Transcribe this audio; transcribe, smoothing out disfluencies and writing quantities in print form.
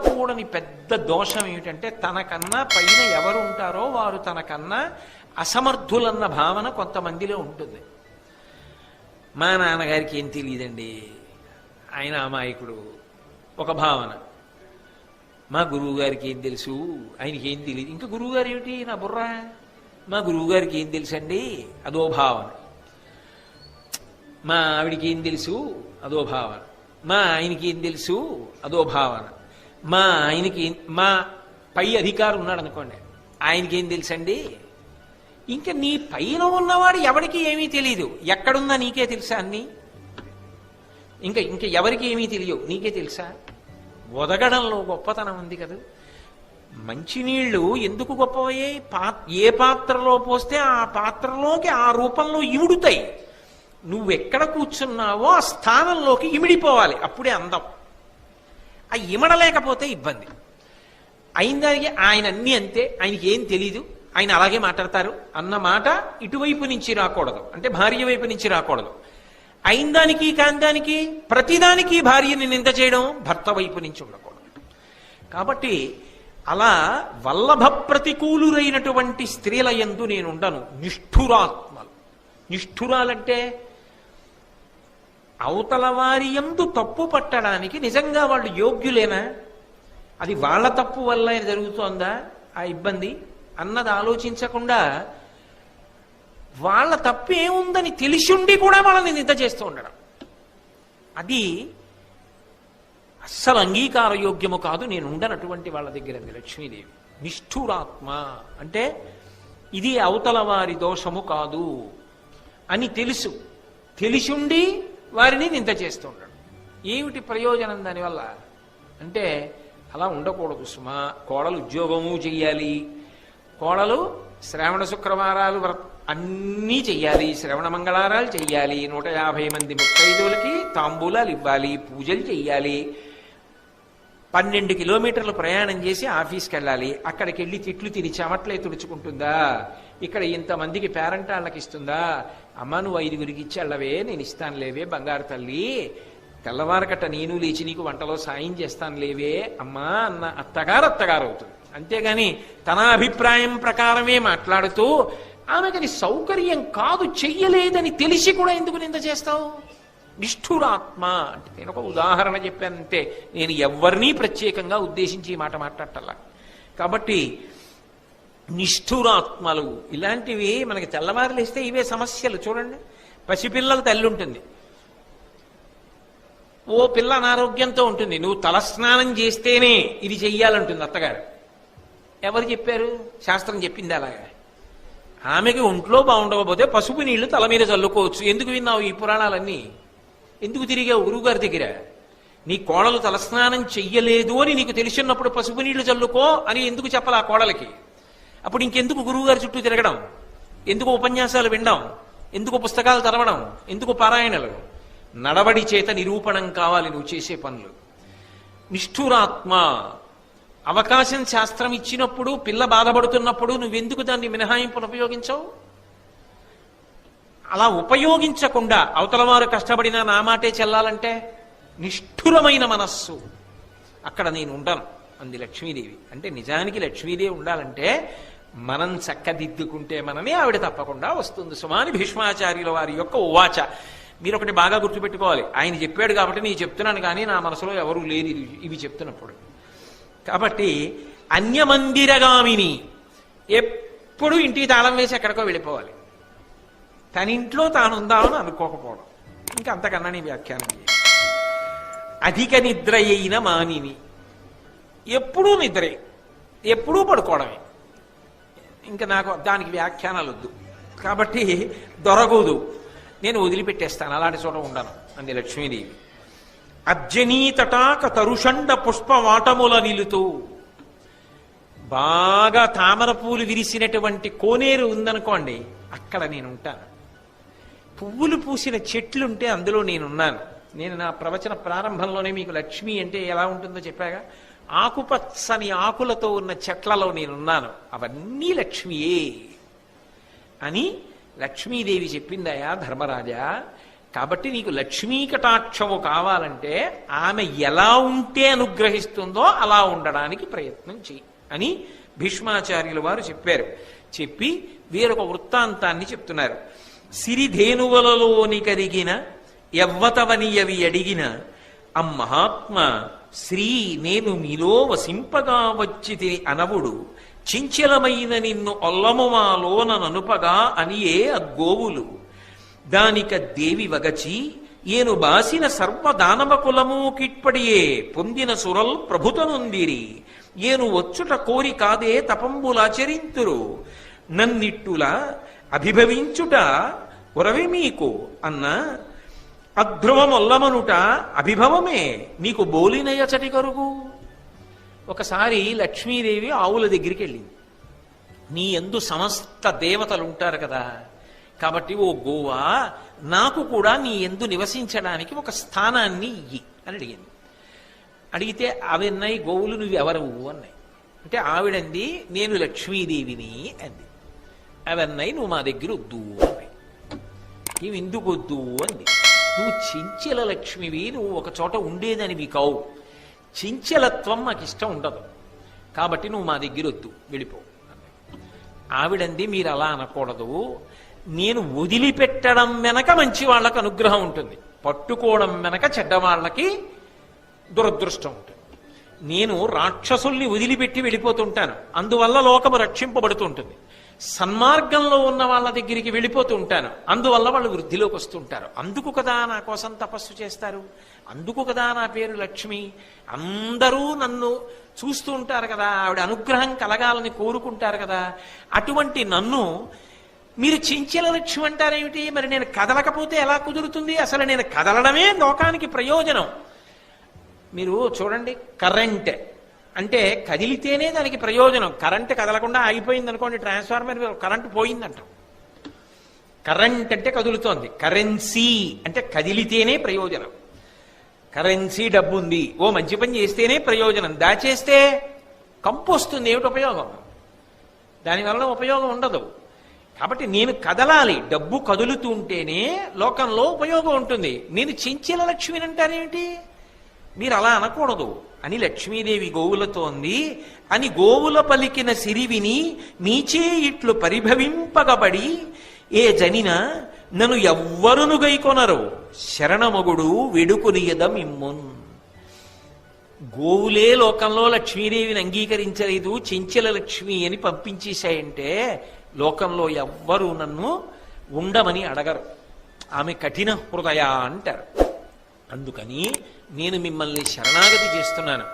ఉండకూడని పెద్ద దోషం ఏమిటంటే తనకన్నా పైన ఎవరు ఉంటారో వారు తనకన్నా అసమర్థులన్న భావన కొంతమందిలో ఉంటుంది. మా నాన్నగారికి ఏం తెలియదండి, ఆయన అమాయకుడు ఒక భావన. మా గురువు గారికి ఏం తెలుసు, ఆయనకి ఏం తెలియదు. ఇంకా గురువు గారు ఏమిటి నా బుర్ర, మా గురువు గారికి ఏం తెలుసు అండి, అదో భావన. మా ఆవిడికి ఏం తెలుసు, అదో భావన. మా ఆయనకి ఏం తెలుసు, అదో భావన. మా పై అధికారి ఉన్నాడు అనుకోండి, ఆయనకి ఏం తెలుసండి. ఇంకా నీ పైన ఉన్నవాడు ఎవరికి ఏమీ తెలియదు, ఎక్కడున్నా నీకే తెలుసా అన్నీ. ఇంకా ఎవరికి ఏమీ తెలియవు, నీకే తెలుసా. ఒదగడంలో గొప్పతనం ఉంది కదా. మంచినీళ్లు ఎందుకు గొప్పవయ్యాయి, ఏ పాత్రలో పోస్తే ఆ పాత్రలోకి ఆ రూపంలో ఇముడుతాయి. నువ్వెక్కడ కూర్చున్నావో ఆ స్థానంలోకి ఇమిడిపోవాలి, అప్పుడే అందం. ఆ ఇమడలేకపోతే ఇబ్బంది. అయిందానికి ఆయన అన్నీ అంతే, ఆయనకి ఏం తెలీదు, ఆయన అలాగే మాట్లాడతారు అన్న మాట ఇటువైపు నుంచి రాకూడదు, అంటే భార్య వైపు నుంచి రాకూడదు. అయిందానికి కాందానికి ప్రతిదానికి భార్యని నింద చేయడం భర్త వైపు నుంచి ఉండకూడదు. కాబట్టి అలా వల్లభ ప్రతికూలురైనటువంటి స్త్రీల యందు నేనుండను. నిష్ఠురాత్మలు. నిష్ఠురాలంటే అవతల వారి యందు తప్పు పట్టడానికి నిజంగా వాళ్ళు యోగ్యులేనా, అది వాళ్ళ తప్పు వల్ల జరుగుతోందా ఆ ఇబ్బంది అన్నది ఆలోచించకుండా వాళ్ళ తప్పు ఏముందని తెలిసిండి కూడా వాళ్ళని నింద చేస్తూ ఉండడం, అది అస్సలు అంగీకార యోగ్యము కాదు. నేను ఉండనటువంటి వాళ్ళ దగ్గర లక్ష్మీదేవి. నిష్ఠురాత్మ అంటే ఇది అవతల వారి దోషము కాదు అని తెలిసిండి వారిని నింద చేస్తూ ఉండడం. ఏమిటి ప్రయోజనం దానివల్ల అంటే అలా ఉండకూడదు సుమా. కోడలు ఉద్యోగము చెయ్యాలి, కోడలు శ్రావణ శుక్రవారాలు అన్నీ చెయ్యాలి, శ్రవణ మంగళారాలు చెయ్యాలి, 150 మంది ముత్తైదువులకి తాంబూలాలు ఇవ్వాలి, పూజలు చెయ్యాలి, 12 కిలోమీటర్లు ప్రయాణం చేసి ఆఫీస్కి వెళ్ళాలి. అక్కడికి వెళ్ళి తిట్లు తిని చెమట్లే తుడుచుకుంటుందా, ఇక్కడ ఇంతమందికి పేరంటాళ్ళకి ఇస్తుందా. అమ్మ నువ్వు 5గురికి ఇచ్చి వెళ్ళవే, నేను ఇస్తాను లేవే బంగారు తల్లి, తెల్లవారకట్ట నేను లేచి నీకు వంటలో సాయం చేస్తాను లేవే అమ్మా అన్న అత్తగారు అవుతుంది. అంతేగాని తన అభిప్రాయం ప్రకారమే మాట్లాడుతూ ఆమెకది సౌకర్యం కాదు, చెయ్యలేదని తెలిసి కూడా ఎందుకు నింద చేస్తావు. నిష్ఠురాత్మ అంటే నేను ఒక ఉదాహరణ చెప్పానంతే, నేను ఎవరినీ ప్రత్యేకంగా ఉద్దేశించి ఈ మాట మాట్లాడటల్లా. కాబట్టి నిష్ఠురాత్మలు ఇలాంటివి మనకి తెల్లవారులేస్తే ఇవే సమస్యలు. చూడండి, పసిపిల్లల తల్లి ఉంటుంది, ఓ పిల్ల అనారోగ్యంతో ఉంటుంది, నువ్వు తలస్నానం చేస్తేనే ఇది చెయ్యాలంటుంది అత్తగారు. ఎవరు చెప్పారు, శాస్త్రం చెప్పింది అలాగా. ఆమెకి ఒంట్లో బాగుండకపోతే పసుపు నీళ్లు తల మీద చల్లుకోవచ్చు. ఎందుకు విన్నావు ఈ పురాణాలన్నీ, ఎందుకు తిరిగావు గురువుగారి దగ్గర. నీ కోడలు తలస్నానం చెయ్యలేదు అని నీకు తెలిసినప్పుడు పసుపు నీళ్లు చల్లుకో అని ఎందుకు చెప్పాలి ఆ కోడలకి. అప్పుడు ఇంకెందుకు గురువుగారి చుట్టూ తిరగడం, ఎందుకు ఉపన్యాసాలు వినడం, ఎందుకు పుస్తకాలు చదవడం, ఎందుకు పారాయణలు. నడవడి చేత నిరూపణం కావాలి నువ్వు చేసే పనులు. నిష్ఠురాత్మ. అవకాశం శాస్త్రం ఇచ్చినప్పుడు, పిల్ల బాధపడుతున్నప్పుడు నువ్వెందుకు దాన్ని మినహాయింపును ఉపయోగించవు. అలా ఉపయోగించకుండా అవతల వారు కష్టపడినా నా మాటే చెల్లాలంటే నిష్ఠురమైన మనస్సు, అక్కడ నేను ఉండను అంది లక్ష్మీదేవి. అంటే నిజానికి లక్ష్మీదేవి ఉండాలంటే మనం చక్కదిద్దుకుంటే మనమే ఆవిడ తప్పకుండా వస్తుంది సుమాని భీష్మాచార్యుల వారి యొక్క ఉవాచ. మీరు ఒకటి బాగా గుర్తుపెట్టుకోవాలి, ఆయన చెప్పాడు కాబట్టి నేను చెప్తున్నాను, కానీ నా మనసులో ఎవరూ లేరు ఇవి చెప్తున్నప్పుడు. కాబట్టి అన్యమందిరగామిని, ఎప్పుడు ఇంటికి తాళం వేసి ఎక్కడికో వెళ్ళిపోవాలి, తన ఇంట్లో తాను ఉందామని అనుకోకపోవడం. ఇంకా అంతకన్నా నీ వ్యాఖ్యానం చేయాలి. అధిక నిద్ర అయిన మానిని, ఎప్పుడూ నిద్రే, ఎప్పుడూ పడుకోవడమే. ఇంకా నాకు దానికి వ్యాఖ్యానాలు వద్దు. కాబట్టి దొరకదు, నేను వదిలిపెట్టేస్తాను, అలాంటి చోట ఉండను అంది లక్ష్మీదేవి. అర్జనీతటాక తరుషండ పుష్పవాటముల నిలుతూ, బాగా తామర పూలు విరిసినటువంటి కోనేరు ఉందనుకోండి, అక్కడ నేను ఉంటాను. పువ్వులు పూసిన చెట్లుంటే అందులో నేనున్నాను. నేను నా ప్రవచన ప్రారంభంలోనే మీకు లక్ష్మి అంటే ఎలా ఉంటుందో చెప్పాగా. ఆకుపచ్చని ఆకులతో ఉన్న చెట్లలో నేనున్నాను, అవన్నీ లక్ష్మియే అని లక్ష్మీదేవి చెప్పిందయా ధర్మరాజా. కాబట్టి నీకు లక్ష్మీ కటాక్షము కావాలంటే ఆమె ఎలా ఉంటే అనుగ్రహిస్తుందో అలా ఉండడానికి ప్రయత్నం చెయ్యి అని భీష్మాచార్యుల వారు చెప్పారు. చెప్పి వేరొక వృత్తాంతాన్ని చెప్తున్నారు. సిరిధేనువలలోని కరిగిన ఎవ్వతవనియవి అడిగిన అమ్మహాత్మ శ్రీ నేను మీలో వసింపగా వచ్చితి అనవుడు చించలమైన నిన్ను ఒల్లముమాలోన ననుపగా అనియే అగ్గోవులు దానిక దేవి వగచి ఏను బాసిన సర్వదానవ కులము కిట్పడియే పొందిన సురల్ ప్రభుతనుందిరి ఏను వచ్చుట కోరి కాదే తపంబులాచరింతురు నన్నిట్టుల అభిభవించుట ఉరవి మీకు అన్న అధ్రువమొల్లమనుట అభిభవమే నీకు బోలినయచటి కరుగు. ఒకసారి లక్ష్మీదేవి ఆవుల దగ్గరికి వెళ్ళింది. నీ యందు సమస్త దేవతలు ఉంటారు కదా, కాబట్టి ఓ గోవా నాకు కూడా నీ యందు నివసించడానికి ఒక స్థానాన్ని ఇయ్యి అని అడిగింది. అడిగితే అవన్నాయి గోవులు నువ్వెవరు అన్నాయి. అంటే ఆవిడంది నేను లక్ష్మీదేవిని అంది. అవన్నాయి నువ్వు మా దగ్గర వద్దు అన్నాయి. ఇవి ఎందుకు వద్దు అంది. నువ్వు చించల లక్ష్మివి, నువ్వు ఒక చోట ఉండేదానివి కావు, చించలత్వం నాకు ఇష్టం ఉండదు, కాబట్టి నువ్వు మా దగ్గర వద్దు వెళ్ళిపో. ఆవిడంది మీరు అలా అనకూడదు, నేను వదిలిపెట్టడం వెనక మంచి వాళ్ళకి అనుగ్రహం ఉంటుంది, పట్టుకోవడం వెనక చెడ్డవాళ్ళకి దురదృష్టం ఉంటుంది. నేను రాక్షసుల్ని వదిలిపెట్టి వెళ్ళిపోతుంటాను, అందువల్ల లోకము రక్షింపబడుతుంటుంది. సన్మార్గంలో ఉన్న వాళ్ళ దగ్గరికి వెళ్ళిపోతూ ఉంటాను, అందువల్ల వాళ్ళు వృద్ధిలోకి వస్తుంటారు. అందుకు కదా నా కోసం తపస్సు చేస్తారు, అందుకు కదా నా పేరు లక్ష్మి. అందరూ నన్ను చూస్తూ ఉంటారు కదా, ఆవిడ అనుగ్రహం కలగాలని కోరుకుంటారు కదా. అటువంటి నన్ను మీరు చించల లక్ష్మి అంటారేమిటి? మరి నేను కదలకపోతే ఎలా కుదురుతుంది? అసలు నేను కదలడమే లోకానికి ప్రయోజనం. మీరు చూడండి, కరెంట్ అంటే కదిలితేనే దానికి ప్రయోజనం. కరెంట్ కదలకుండా ఆగిపోయింది అనుకోండి, ట్రాన్స్ఫార్మర్ కరెంట్ పోయిందంటాం. కరెంట్ అంటే కదులుతోంది, కరెన్సీ అంటే కదిలితేనే ప్రయోజనం. కరెన్సీ డబ్బు ఉంది, ఓ మంచి పని చేస్తేనే ప్రయోజనం, దాచేస్తే కంపు వస్తుంది, ఏమిటి ఉపయోగం? దానివల్ల ఉపయోగం ఉండదు. కాబట్టి నేను కదలాలి, డబ్బు కదులుతుంటేనే లోకంలో ఉపయోగం ఉంటుంది. నేను చించల లక్ష్మిని అంటారేమిటి? మీరు అలా అనకూడదు అని లక్ష్మీదేవి గోవులతో అంది. అని గోవుల పలికిన సిరివిని నీచే ఇట్లు పరిభవింపగబడి ఏ జనిన నన్ను ఎవ్వరును గైకొనరు శరణమగుడు వెడుకునియదమిమ్మున్. గోవులే లోకంలో లక్ష్మీదేవిని అంగీకరించలేదు, చెంచల లక్ష్మి అని పంపించేశాయంటే లోకంలో ఎవ్వరూ నన్ను ఉండమని అడగరు. ఆమె కఠిన హృదయ అంటారు. అందుకని నేను మిమ్మల్ని శరణాగతి చేస్తున్నాను.